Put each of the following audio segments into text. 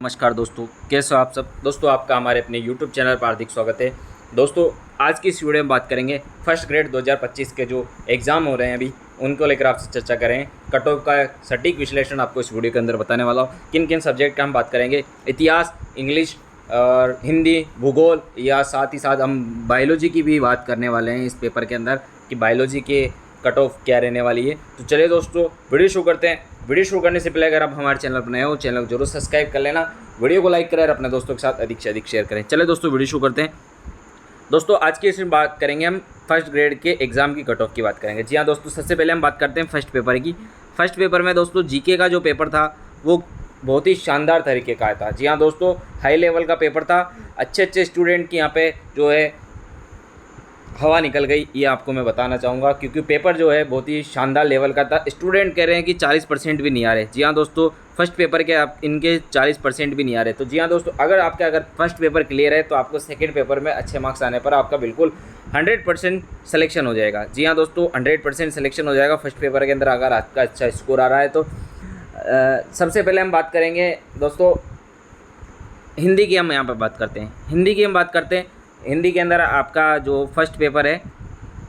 नमस्कार दोस्तों, कैसे हो आप सब। दोस्तों आपका हमारे अपने YouTube चैनल पर हार्दिक स्वागत है। दोस्तों आज की इस वीडियो में बात करेंगे फर्स्ट ग्रेड 2025 के जो एग्ज़ाम हो रहे हैं अभी उनको लेकर आपसे चर्चा करें। कट ऑफ का सटीक विश्लेषण आपको इस वीडियो के अंदर बताने वाला हूँ। किन किन सब्जेक्ट का हम बात करेंगे, इतिहास, इंग्लिश और हिंदी, भूगोल, या साथ ही साथ हम बायोलॉजी की भी बात करने वाले हैं इस पेपर के अंदर कि बायोलॉजी के कट ऑफ क्या रहने वाली है। तो चलिए दोस्तों वीडियो शुरू करते हैं। वीडियो शुरू करने से पहले अगर आप हमारे चैनल पर नए हो, चैनल को जरूर सब्सक्राइब कर लेना, वीडियो को लाइक करें और अपने दोस्तों के साथ अधिक से अधिक शेयर करें। चले दोस्तों वीडियो शुरू करते हैं। दोस्तों आज की इसमें बात करेंगे हम फर्स्ट ग्रेड के एग्ज़ाम की कट ऑफ की बात करेंगे। जी हाँ दोस्तों, सबसे पहले हम बात करते हैं फर्स्ट पेपर की। फर्स्ट पेपर में दोस्तों जीके का जो पेपर था वो बहुत ही शानदार तरीके का था। जी हाँ दोस्तों, हाई लेवल का पेपर था। अच्छे स्टूडेंट की यहाँ पे जो है हवा निकल गई, ये आपको मैं बताना चाहूँगा, क्योंकि पेपर जो है बहुत ही शानदार लेवल का था। स्टूडेंट कह रहे हैं कि 40% भी नहीं आ रहे। जी हाँ दोस्तों, फर्स्ट पेपर के आप इनके 40% भी नहीं आ रहे। तो जी हाँ दोस्तों, अगर फर्स्ट पेपर क्लियर है तो आपको सेकंड पेपर में अच्छे मार्क्स आने पर आपका बिल्कुल 100% सिलेक्शन हो जाएगा। जी हाँ दोस्तों, 100% सिलेक्शन हो जाएगा फर्स्ट पेपर के अंदर अगर आपका अच्छा स्कोर आ रहा है तो। सबसे पहले हम बात करेंगे दोस्तों हिंदी की। हम यहाँ पर बात करते हैं हिंदी की। हम बात करते हैं हिंदी के अंदर आपका जो फर्स्ट पेपर है,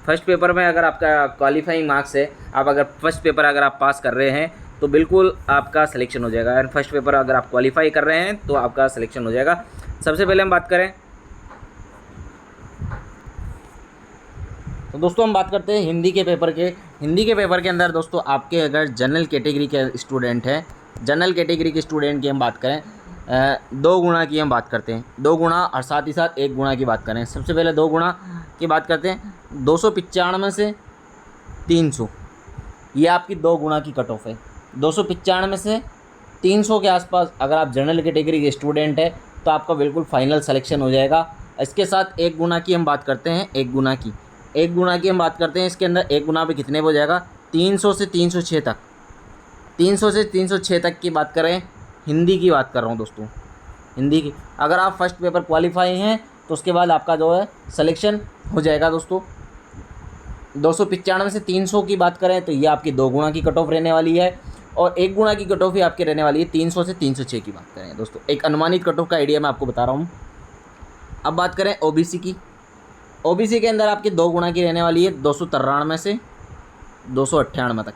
फर्स्ट पेपर में अगर आपका क्वालिफाइंग मार्क्स है, आप अगर फर्स्ट पेपर अगर आप पास कर रहे हैं तो बिल्कुल आपका सिलेक्शन हो जाएगा। अगर फर्स्ट पेपर अगर आप क्वालिफाई कर रहे हैं तो आपका सिलेक्शन हो जाएगा। सबसे पहले हम बात करें तो दोस्तों हम बात करते हैं हिंदी के पेपर के। हिंदी के पेपर के अंदर दोस्तों आपके अगर जनरल कैटेगरी के स्टूडेंट हैं, जनरल कैटेगरी के स्टूडेंट की हम बात करें, 2 गुणा की हम बात करते हैं। 2 गुणा और साथ ही साथ 1 गुणा की बात करें। सबसे पहले 2 गुणा की बात करते हैं। 295 से 300, ये आपकी 2 गुणा की कट ऑफ है। 295 से 300 के आसपास अगर आप जनरल कैटेगरी के स्टूडेंट हैं तो आपका बिल्कुल फाइनल सिलेक्शन हो जाएगा। इसके साथ 1 गुणा की हम बात करते हैं। 1 गुणा की हम बात करते हैं। इसके अंदर 1 गुणा पे कितने हो जाएगा, 300 से 306 तक। 300 से 306 तक की बात करें, हिंदी की बात कर रहा हूँ दोस्तों, हिंदी की। अगर आप फर्स्ट पेपर क्वालिफाई हैं तो उसके बाद आपका जो है सिलेक्शन हो जाएगा दोस्तों। 295 से 300 की बात करें तो ये आपकी 2 गुणा की कट ऑफ रहने वाली है, और 1 गुणा की कट ऑफ ही आपकी रहने वाली है 300 से 306 की बात करें दोस्तों। एक अनुमानित कट ऑफ का आइडिया मैं आपको बता रहा हूँ। अब बात करें ओबीसी की। ओबीसी के अंदर आपकी 2 गुणा की रहने वाली है 293 से 298 तक।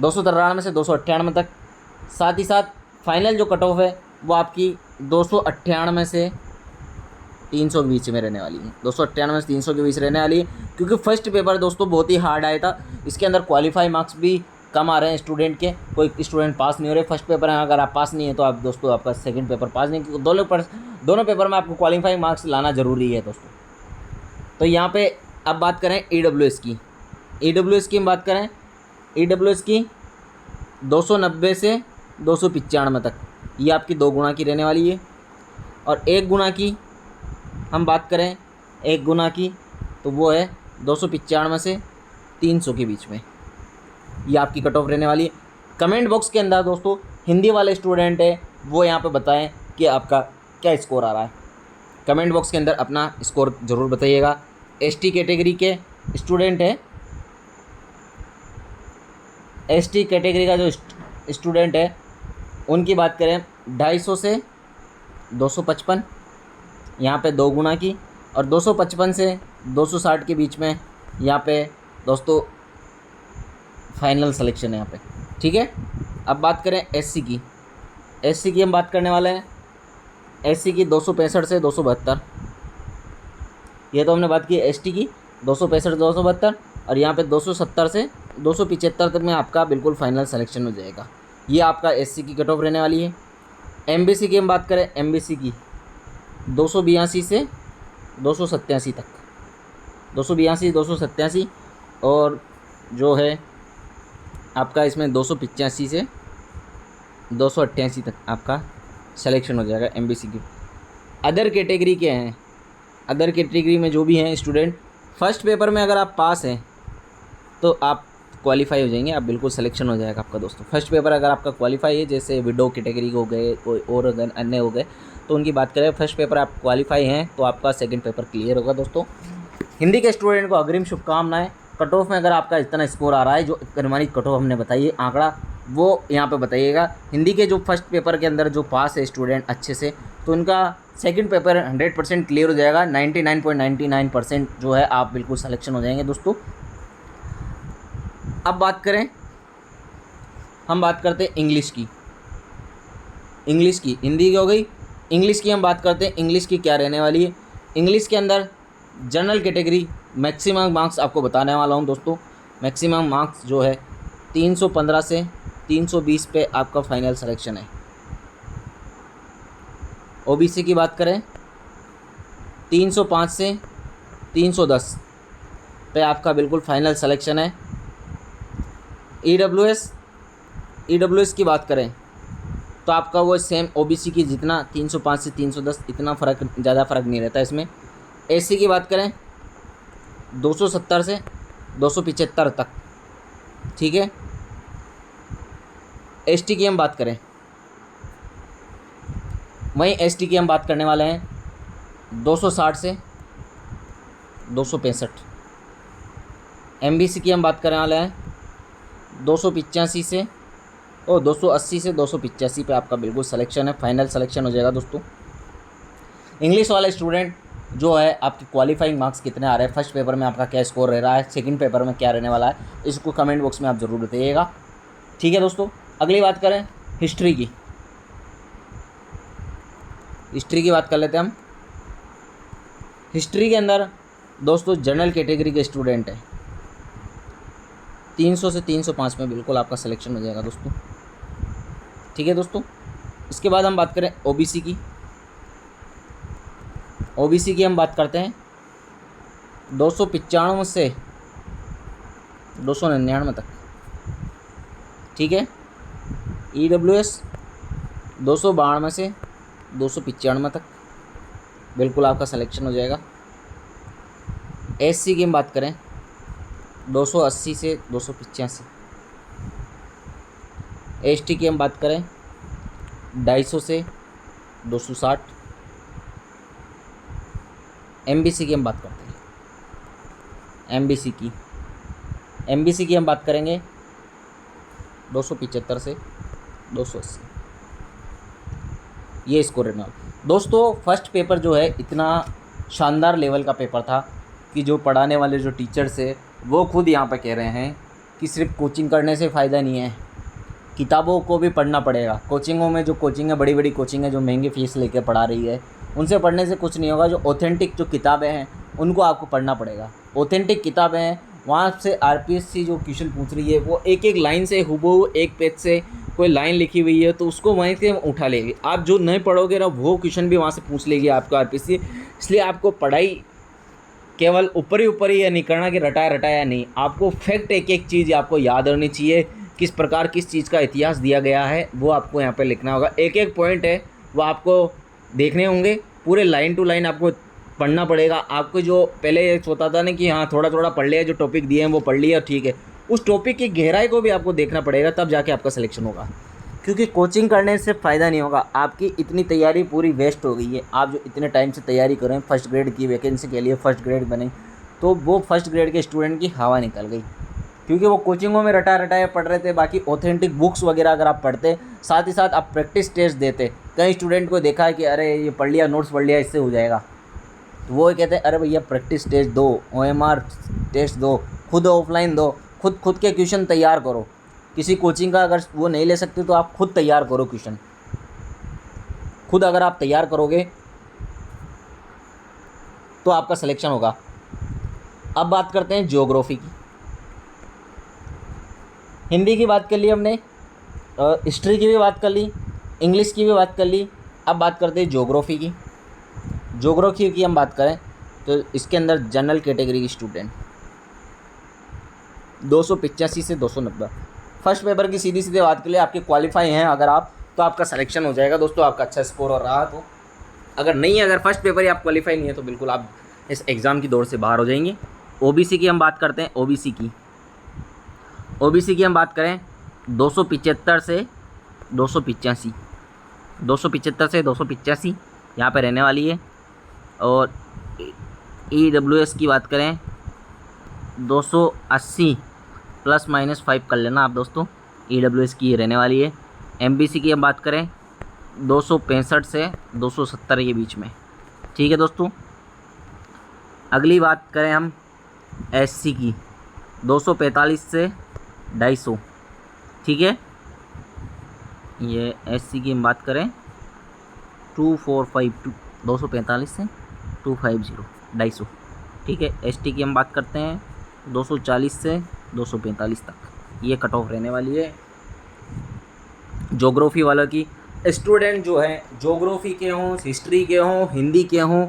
293 से 298 तक। साथ ही साथ फाइनल जो कट ऑफ है वो आपकी 298 से 300 के बीच में रहने वाली है। 298 से 300 के बीच रहने वाली है, क्योंकि फर्स्ट पेपर दोस्तों बहुत ही हार्ड आया था। इसके अंदर क्वालिफाई मार्क्स भी कम आ रहे हैं स्टूडेंट के, कोई स्टूडेंट पास नहीं हो रहे। फर्स्ट पेपर है, अगर आप पास नहीं है तो आप दोस्तों आपका सेकंड पेपर पास नहीं, क्योंकि दोनों पेपर में आपको क्वालिफाइंग मार्क्स लाना ज़रूरी है दोस्तों। तो यहाँ पे अब बात करें ईडब्ल्यूएस की। ईडब्ल्यूएस की हम बात करें, ईडब्ल्यूएस की 290 से 295 तक, ये आपकी 2 गुणा की रहने वाली है। और 1 गुणा की हम बात करें, 1 गुणा की तो वो है 295 से 300 के बीच में, ये आपकी कट ऑफ रहने वाली है। कमेंट बॉक्स के अंदर दोस्तों हिंदी वाले स्टूडेंट है वो यहाँ पे बताएं कि आपका क्या स्कोर आ रहा है। कमेंट बॉक्स के अंदर अपना स्कोर ज़रूर बताइएगा। एसटी कैटेगरी के स्टूडेंट है, एसटी कैटेगरी का जो स्टूडेंट है उनकी बात करें 250 से 255, यहाँ पे 2 गुणा की, और 255 से 260 के बीच में यहाँ पे दोस्तों फाइनल सिलेक्शन है यहाँ पे, ठीक है। अब बात करें एससी की। एससी की हम बात करने वाले हैं। एससी की 265 से 272, ये तो हमने बात की एसटी की 265 से 272, और यहाँ पे 270 से 275 तक में आपका बिल्कुल फाइनल सिलेक्शन हो जाएगा। ये आपका एससी की कट ऑफ रहने वाली है। एमबीसी की हम बात करें, एमबीसी की 282 से 287 तक, 282 287, और जो है आपका इसमें 285 से 288 तक आपका सिलेक्शन हो जाएगा एमबीसी की। अदर कैटेगरी के हैं, अदर कैटेगरी में जो भी हैं स्टूडेंट, फर्स्ट पेपर में अगर आप पास हैं तो आप क्वालिफाई हो जाएंगे, आप बिल्कुल सिलेक्शन हो जाएगा आपका दोस्तों। फर्स्ट पेपर अगर आपका क्वालिफाई है, जैसे विडो कैटेगरी हो गए, कोई और अन्य हो गए, तो उनकी बात करें, फर्स्ट पेपर आप क्वालिफाई हैं तो आपका सेकंड पेपर क्लियर होगा दोस्तों। हिंदी के स्टूडेंट को अग्रिम शुभकामनाएं। कट ऑफ में अगर आपका इतना स्कोर आ रहा है, जो अनुमानित कट ऑफ हमने बताई है, आंकड़ा वो यहाँ पे बताइएगा। हिंदी के जो फर्स्ट पेपर के अंदर जो पास है स्टूडेंट अच्छे से, तो उनका सेकंड पेपर 100% क्लियर हो जाएगा। 99.99% जो है आप बिल्कुल सिलेक्शन हो जाएंगे दोस्तों। अब बात करें, हम बात करते हैं इंग्लिश की। हिंदी की हो गई, इंग्लिश की हम बात करते हैं। इंग्लिश की क्या रहने वाली है? इंग्लिश के अंदर जनरल कैटेगरी मैक्सिमम मार्क्स आपको बताने वाला हूँ दोस्तों। मैक्सिमम मार्क्स जो है 315 से 320 पे आपका फाइनल सिलेक्शन है। ओबीसी की बात करें 305 से 310 पे आपका बिल्कुल फाइनल सिलेक्शन है। ईडब्ल्यूएस की बात करें तो आपका वो सेम ओबीसी की जितना 305 से 310 इतना ज़्यादा फ़र्क नहीं रहता इसमें। एससी की बात करें 270 से 275 तक, ठीक है। एसटी की हम बात करें, वहीं एसटी की हम बात करने वाले हैं 260 से 265। एमबीसी की हम बात करने वाले हैं 285 से 280 से 285 पे आपका बिल्कुल सिलेक्शन है, फाइनल सिलेक्शन हो जाएगा दोस्तों। इंग्लिश वाला स्टूडेंट जो है, आपके क्वालिफाइंग मार्क्स कितने आ रहे हैं, फर्स्ट पेपर में आपका क्या स्कोर रह रहा है, सेकंड पेपर में क्या रहने वाला है, इसको कमेंट बॉक्स में आप ज़रूर बताइएगा, ठीक है दोस्तों। अगली बात करें हिस्ट्री की। हिस्ट्री की बात कर लेते हैं हम। हिस्ट्री के अंदर दोस्तों जनरल कैटेगरी के स्टूडेंट है 300 से 305 में बिल्कुल आपका सिलेक्शन हो जाएगा दोस्तों, ठीक है दोस्तों। इसके बाद हम बात करें ओबीसी की। ओबीसी की हम बात करते हैं 295 से 299 तक, ठीक है। ईडब्ल्यूएस 292 से 295 तक बिल्कुल आपका सिलेक्शन हो जाएगा। एससी की हम बात करें 280 से 285। एसटी की हम बात करें 250 से 260। एमबीसी की हम बात करते हैं, एमबीसी की हम बात करेंगे 275 से 280, ये स्कोर रहना। दोस्तों फर्स्ट पेपर जो है इतना शानदार लेवल का पेपर था कि जो पढ़ाने वाले जो टीचर्स है वो खुद यहाँ पे कह रहे हैं कि सिर्फ कोचिंग करने से फ़ायदा नहीं है, किताबों को भी पढ़ना पड़ेगा। कोचिंगों में जो कोचिंग है, बड़ी बड़ी कोचिंग है जो महंगी फ़ीस लेकर पढ़ा रही है, उनसे पढ़ने से कुछ नहीं होगा। जो ऑथेंटिक जो किताबें हैं उनको आपको पढ़ना पड़ेगा। ऑथेंटिक किताबें हैं, वहाँ से आरपीएससी जो क्वेश्चन पूछ रही है वो एक एक लाइन से हुबहू एक पेज से कोई लाइन लिखी हुई है तो उसको वहीं से उठा लेगी। आप जो नहीं पढ़ोगे ना वो क्वेश्चन भी वहाँ से पूछ लेगी आपको आरपीएससी। इसलिए आपको पढ़ाई केवल ऊपर ही या नहीं करना कि रटाया नहीं, आपको फैक्ट एक एक चीज़ आपको याद रहनी चाहिए। किस प्रकार किस चीज़ का इतिहास दिया गया है वो आपको यहाँ पे लिखना होगा। एक एक पॉइंट है वो आपको देखने होंगे, पूरे लाइन टू लाइन आपको पढ़ना पड़ेगा। आपको जो पहले होता था ना कि हाँ थोड़ा थोड़ा पढ़ लिया, जो टॉपिक दिए हैं वो पढ़ लिया, ठीक है, उस टॉपिक की गहराई को भी आपको देखना पड़ेगा, तब जाके आपका सिलेक्शन होगा। क्योंकि कोचिंग करने से फ़ायदा नहीं होगा, आपकी इतनी तैयारी पूरी वेस्ट हो गई है। आप जो इतने टाइम से तैयारी करें फर्स्ट ग्रेड की वैकेंसी के लिए, फर्स्ट ग्रेड बने, तो वो फर्स्ट ग्रेड के स्टूडेंट की हवा निकल गई, क्योंकि वो कोचिंगों में रटाया पढ़ रहे थे। बाकी ऑथेंटिक बुक्स वगैरह अगर आप पढ़ते, साथ ही साथ आप प्रैक्टिस टेस्ट देते। कई स्टूडेंट को देखा है कि अरे ये पढ़ लिया, नोट्स पढ़ लिया, इससे हो जाएगा, तो वो कहते हैं अरे भैया प्रैक्टिस टेस्ट दो, OMR टेस्ट दो, खुद ऑफलाइन दो, खुद के क्वेश्चन तैयार करो। किसी कोचिंग का अगर वो नहीं ले सकते तो आप खुद तैयार करो क्वेश्चन। खुद अगर आप तैयार करोगे तो आपका सिलेक्शन होगा। अब बात करते हैं ज्योग्राफी की। हिंदी की बात कर ली हमने, हिस्ट्री की भी बात कर ली, इंग्लिश की भी बात कर ली। अब बात करते हैं ज्योग्राफी की। ज्योग्राफी की हम बात करें तो इसके अंदर जनरल कैटेगरी की स्टूडेंट 285 से 290। फर्स्ट पेपर की सीधी बात के लिए आपके क्वालिफाई हैं अगर आप, तो आपका सिलेक्शन हो जाएगा दोस्तों, आपका अच्छा स्कोर हो रहा तो। अगर नहीं, अगर फर्स्ट पेपर ही आप क्वालिफाई नहीं है तो बिल्कुल आप इस एग्ज़ाम की दौड़ से बाहर हो जाएंगे। ओबीसी की हम बात करते हैं। ओबीसी की हम बात करें 275 से 285, 275 से 285 यहाँ पर रहने वाली है। और ईडब्ल्यूएस की बात करें 280 ±5 कर लेना आप दोस्तों, EWS की रहने वाली है। MBC की हम बात करें 265 से 270 के बीच में। ठीक है दोस्तों, अगली बात करें हम SC की 245 से 250। ठीक है, ये SC की हम बात करें 2452 245 से 250 250। ठीक है, ST की हम बात करते हैं 240 से 245 तक, ये कट ऑफ रहने वाली है। ज्योग्राफी वालों की स्टूडेंट जो है ज्योग्राफी के हों, हिस्ट्री के हों, हिंदी के हों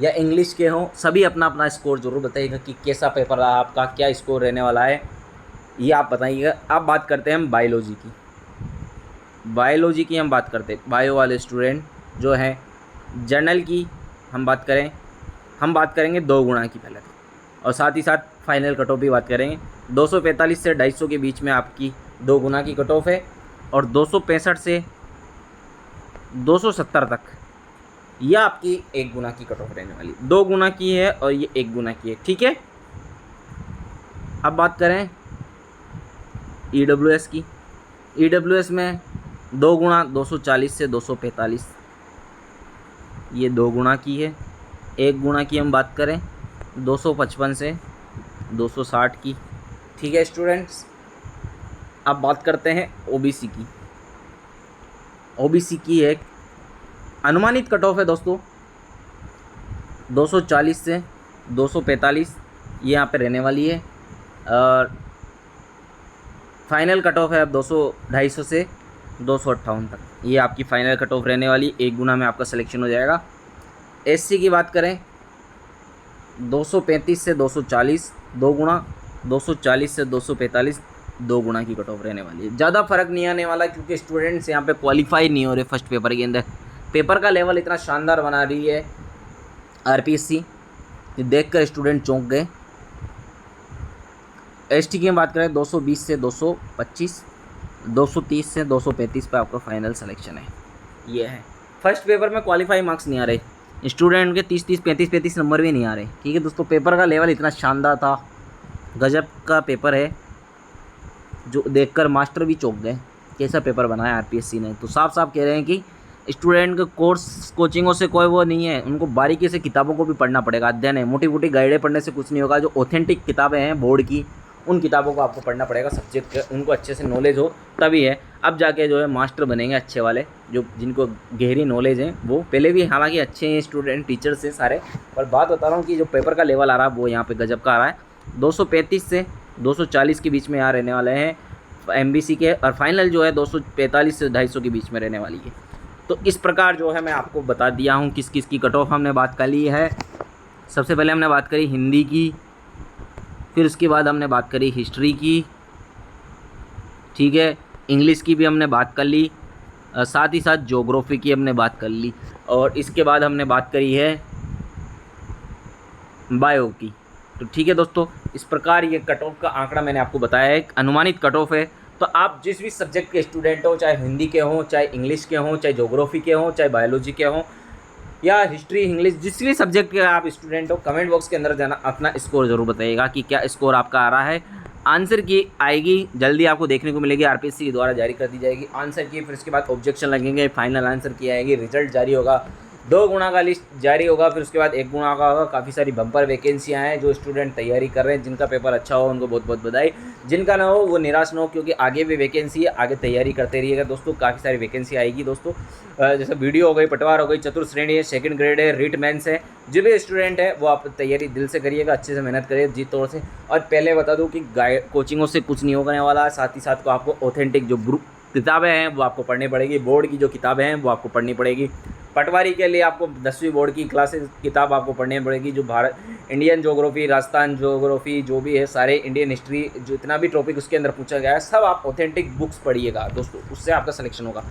या इंग्लिश के हों, सभी अपना अपना स्कोर ज़रूर बताइएगा कि कैसा पेपर रहा आपका, क्या स्कोर रहने वाला है, ये आप बताइएगा। अब बात करते हैं हम बायोलॉजी की। बायोलॉजी की हम बात करते हैं, बायो वाले स्टूडेंट जो हैं, जर्नल की हम बात करेंगे 2 गुना की पहले, और साथ ही साथ फाइनल कट ऑफ भी बात करेंगे। 245 से 250 के बीच में आपकी 2 गुना की कट ऑफ है, और 265 से 270 तक यह आपकी 1 गुना की कट ऑफ रहने वाली। 2 गुना की है और ये 1 गुना की है। ठीक है, अब बात करें EWS की। EWS में 2 गुना 240 से 245, ये 2 गुना की है। 1 गुना की हम बात करें 255 से 260 की। ठीक है स्टूडेंट्स, अब बात करते हैं OBC की। OBC की एक अनुमानित कट ऑफ है दोस्तों 240 से 245, ये यहाँ पे रहने वाली है, और फाइनल कट ऑफ है अब 250 से 258 तक, ये आपकी फाइनल कट ऑफ रहने वाली। 1 गुना में आपका सिलेक्शन हो जाएगा। SC की बात करें 235 से 240 2 गुना, 240 से 245 2 गुना की कट ऑफ रहने वाली है। ज़्यादा फर्क नहीं आने वाला, क्योंकि स्टूडेंट्स यहाँ पे क्वालिफाई नहीं हो रहे फर्स्ट पेपर के अंदर। पेपर का लेवल इतना शानदार बना रही है RPSC कि देखकर स्टूडेंट चौंक गए। ST की हम बात करें 220 से 225, 230 से 235 पे आपका फाइनल सिलेक्शन है। ये है, फर्स्ट पेपर में क्वालिफाई मार्क्स नहीं आ रहे स्टूडेंट के, 30-30 35-35 नंबर भी नहीं आ रहे। ठीक है दोस्तों, पेपर का लेवल इतना शानदार था, गजब का पेपर है, जो देखकर मास्टर भी चौंक गए कैसा पेपर बनाया RPSC ने। तो साफ साफ कह रहे हैं कि स्टूडेंट के कोर्स कोचिंगों से कोई वो नहीं है, उनको बारीकी से किताबों को भी पढ़ना पड़ेगा। अध्ययन है, मोटी मोटी गाइडें पढ़ने से कुछ नहीं होगा। जो ऑथेंटिक किताबें हैं बोर्ड की, उन किताबों को आपको पढ़ना पड़ेगा, सब्जेक्ट के उनको अच्छे से नॉलेज हो तभी है। अब जाके जो है मास्टर बनेंगे अच्छे वाले, जो जिनको गहरी नॉलेज है। वो पहले भी हालांकि अच्छे हैं स्टूडेंट, टीचर्स हैं सारे, पर बात बता रहा हूँ कि जो पेपर का लेवल आ रहा है वो यहाँ पे गजब का आ रहा है। 235 से 240 के बीच में यहाँ रहने वाले हैं MBC के, और फाइनल जो है 245 से 250 के बीच में रहने वाली है। तो इस प्रकार जो है मैं आपको बता दिया हूँ किस किस की कट ऑफ हमने बात कर ली है। सबसे पहले हमने बात करी हिंदी की, फिर उसके बाद हमने बात करी हिस्ट्री की। ठीक है, इंग्लिश की भी हमने बात कर ली, साथ ही साथ ज्योग्राफी की हमने बात कर ली, और इसके बाद हमने बात करी है बायो की। तो ठीक है दोस्तों, इस प्रकार ये कट ऑफ का आंकड़ा मैंने आपको बताया है, अनुमानित कट ऑफ है। तो आप जिस भी सब्जेक्ट के स्टूडेंट हो, चाहे हिंदी के हों, चाहे इंग्लिश के हों, चाहे ज्योग्राफी के हों, चाहे बायोलॉजी के हों, या हिस्ट्री इंग्लिश, जिस भी सब्जेक्ट के आप स्टूडेंट हो, कमेंट बॉक्स के अंदर जाना अपना स्कोर ज़रूर बताइएगा कि क्या स्कोर आपका आ रहा है। आंसर की आएगी जल्दी, आपको देखने को मिलेगी, RPSC के द्वारा जारी कर दी जाएगी आंसर की। फिर उसके बाद ऑब्जेक्शन लगेंगे, फाइनल आंसर की आएगी, रिजल्ट जारी होगा, 2 गुना का लिस्ट जारी होगा, फिर उसके बाद 1 गुना का होगा। काफ़ी सारी बम्पर वैकेंसियाँ हैं, जो स्टूडेंट तैयारी कर रहे हैं, जिनका पेपर अच्छा हो उनको बहुत बहुत बधाई, जिनका ना हो वो निराश ना हो, क्योंकि आगे भी वैकेंसी है, आगे तैयारी करते रहिएगा दोस्तों। काफ़ी सारी वैकेंसी आएगी दोस्तों, जैसे वीडियो हो गई, पटवार हो गई, चतुर्थ श्रेणी है, सेकंड ग्रेड है, रीट मेंस है। जो भी स्टूडेंट है वो आप तैयारी दिल से करिएगा, अच्छे से मेहनत करिए जी तौर से। और पहले बता दूँ कि कोचिंगों से कुछ नहीं होने वाला है, साथ ही साथ को आपको ऑथेंटिक जो ग्रुप किताबें हैं वो आपको पढ़नी पड़ेगी, बोर्ड की जो किताबें हैं वो आपको पढ़नी पड़ेगी। पटवारी के लिए आपको 10वीं बोर्ड की क्लासेस किताब आपको पढ़नी पड़ेगी, जो Bharat Indian geography, Rajasthan geography, जो भी है सारे इंडियन हिस्ट्री, जो इतना भी टॉपिक उसके अंदर पूछा गया है, सब आप ऑथेंटिक बुक्स पढ़िएगा दोस्तों, उससे आपका सिलेक्शन होगा।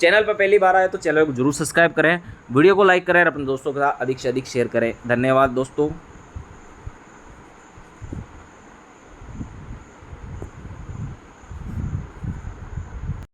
चैनल पर पहली बार आए तो चैनल को जरूर सब्सक्राइब करें, वीडियो को लाइक करें और अपने दोस्तों के साथ अधिक से अधिक शेयर करें। धन्यवाद दोस्तों।